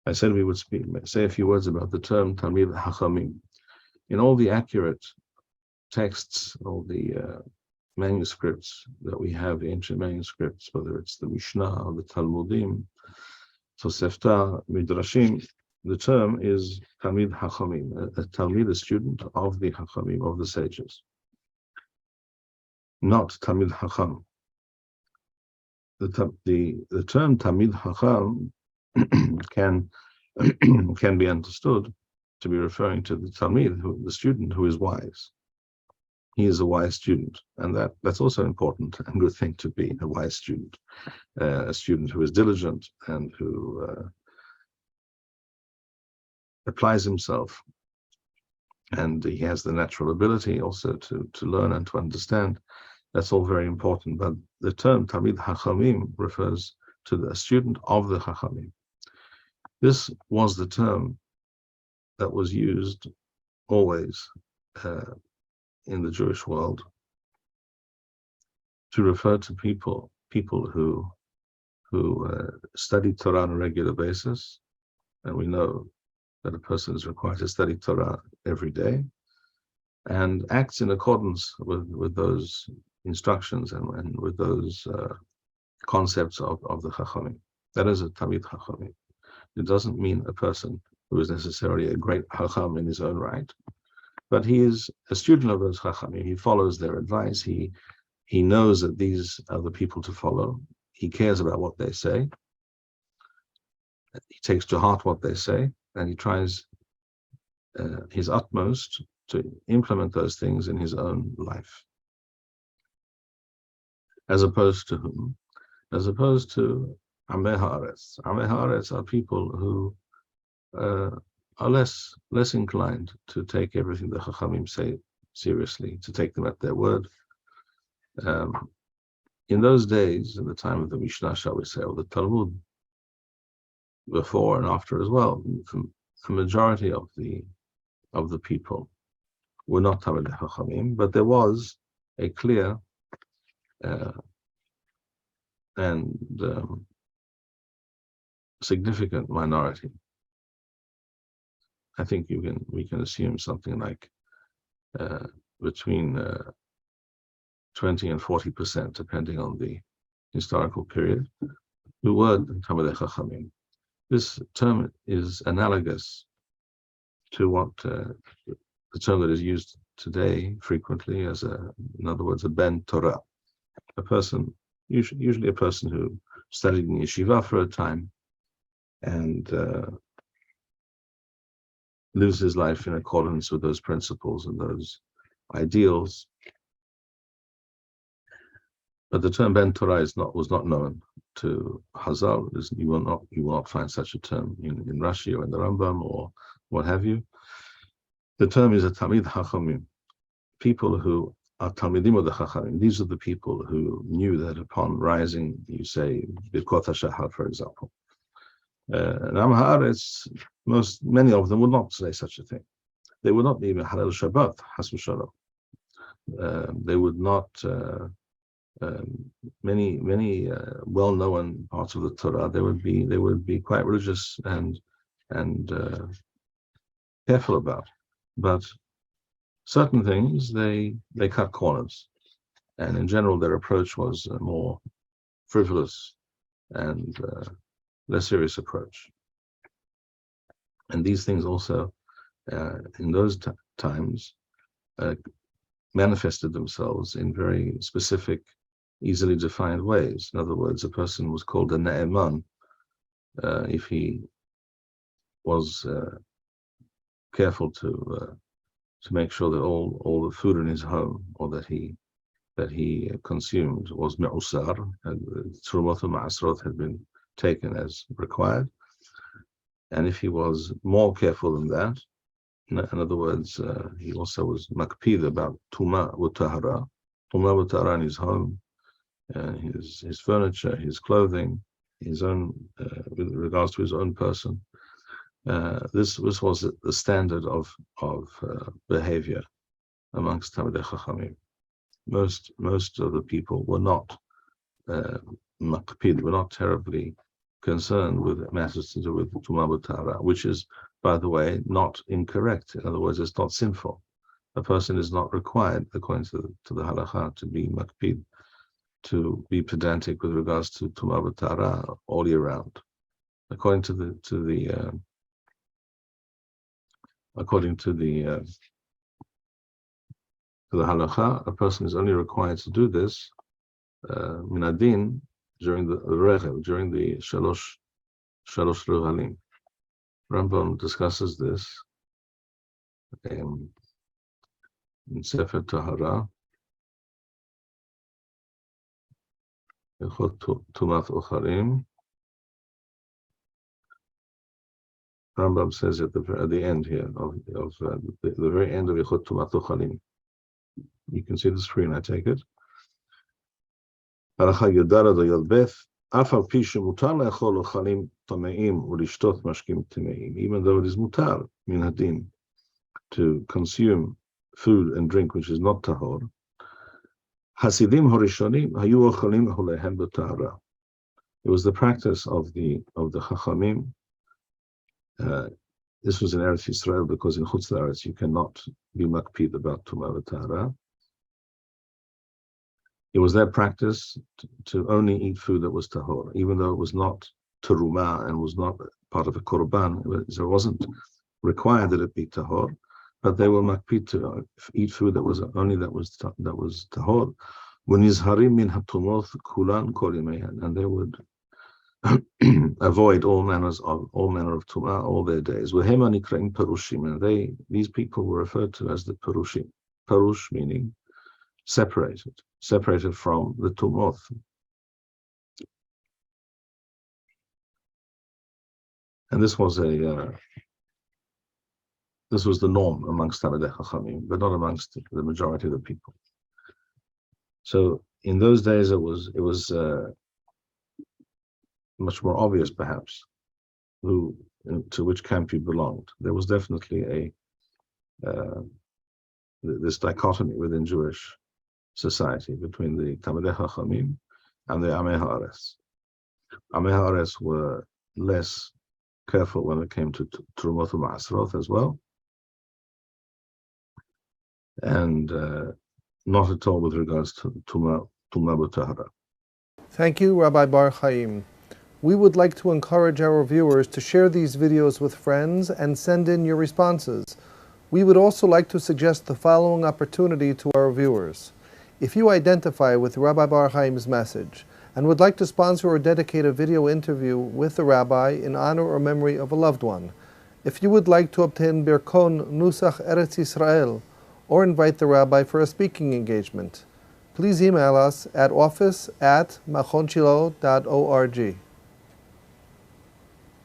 I said we would say a few words about the term Talmid Chachamim. In all the accurate texts, all the manuscripts that we have, ancient manuscripts, whether it's the Mishnah or the Talmudim, Tosefta, Midrashim, the term is Talmid Chachamim, a Talmid, a student of the Chachamim, of the sages, not Talmid Chacham. The term Talmid Chacham can be understood to be referring to the Talmid, the student who is wise. He is a wise student, and that's also important and good thing to be a wise student, a student who is diligent and who applies himself, and he has the natural ability also to learn and to understand. That's all very important. But the term Talmid Chachamim refers to the student of the Chachamim. This was the term that was used always in the Jewish world to refer to people who study Torah on a regular basis, and we know that a person is required to study Torah every day and acts in accordance with those instructions and with those concepts of the Chachamim. That is a Talmid Chachamim. It doesn't mean a person who is necessarily a great Chacham in his own right, but he is a student of those Chachamim. He follows their advice. He knows that these are the people to follow. He cares about what they say. He takes to heart what they say, and he tries his utmost to implement those things in his own life. As opposed to whom? As opposed to Amei Haaretz. Amei Haaretz are people who are less inclined to take everything the Chachamim say seriously, to take them at their word. In those days, in the time of the Mishnah, shall we say, or the Talmud, before and after as well, the majority of the people were not Talmidei Chachamim, but there was a clear and significant minority. I think we can assume something like between 20 and 40%, depending on the historical period, who were Talmidei Chachamim. This term is analogous to what the term that is used today frequently as in other words, a ben Torah, a person, usually a person who studied in yeshiva for a time and lives his life in accordance with those principles and those ideals. But the term ben Torah was not known to Hazal. You will not find such a term in Rashi or in the Rambam or what have you. The term is a Talmid Chachamim, people who are Talmidim of the Chachamim. These are the people who knew that upon rising, you say Birkot HaShahar, for example. And Am Haaretz, many of them would not say such a thing. They would not even Halal Shabbat, Has v'Shalom. They would not. Many well-known parts of the Torah, they would be quite religious and careful about, but certain things they cut corners, and in general their approach was a more frivolous and less serious approach. And these things also in those times manifested themselves in very specific, easily defined ways. In other words, a person was called a ne'eman if he was careful to make sure that all the food in his home or that he consumed was me'usar, and Trumot and Ma'asrot had been taken as required. And if he was more careful than that, in other words, he also was makpid about Tuma Utahara in his home, his furniture, his clothing, his own, with regards to his own person. This was the standard of behavior amongst Talmidei Chachamim. Most of the people were not makpid, were not terribly concerned with matters to do with Tumah B'Tahara, which is, by the way, not incorrect. In other words, it's not sinful. A person is not required, according to the halakha, to be makpid, to be pedantic with regards to Tumah B'Tahara all year round. According to the halakha, a person is only required to do this minadin during the rechev, during the shalosh revalim. Rambam discusses this in Sefer Tahara, Ilchot Tumat Ocharim. Rambam says at the end here of the very end of Ilchot Tumat Ocharim. You can see the screen, I take it. Halacha Yudara do Yodbeth, Af al pi shemutar le'achol ochalim tameim u'lishtot mashkim tameim, even though it is mutar min hadin to consume food and drink which is not tahor. Hasidim horishonim hayu ochalim holehem b'tahara. It was the practice of the Chachamim. This was in Eretz Yisrael, because in Chutz La'aretz you cannot be makpid about Tumah B'Tahara. It was their practice to only eat food that was tahor, even though it was not terumah and was not part of a korban. So it wasn't required that it be tahor, but they were makpid to eat food that was tahor. When yizharim min hatumoth kulan kol yemeihan, and they would avoid all manner of tumah all their days. V'hem anikraim perushim, and these people were referred to as the perushim. Perush meaning separated from the tumoth. And this was the norm amongst Talmidei Chachamim, but not amongst the majority of the people. So in those days, it was much more obvious, perhaps, to which camp you belonged. There was definitely this dichotomy within Jewish society between the Talmidei Chachamim and the Amei Haaretz. Amei Haaretz were less careful when it came to Terumot u'Ma'asrot as well, and not at all with regards to Tumah B'Tahara. Thank you, Rabbi Bar-Hayim. We would like to encourage our viewers to share these videos with friends and send in your responses. We would also like to suggest the following opportunity to our viewers. If you identify with Rabbi Bar-Hayim's message and would like to sponsor or dedicate a video interview with the rabbi in honor or memory of a loved one, if you would like to obtain Birkon Nusach Eretz Yisrael or invite the rabbi for a speaking engagement, please email us at office@machonshilo.org.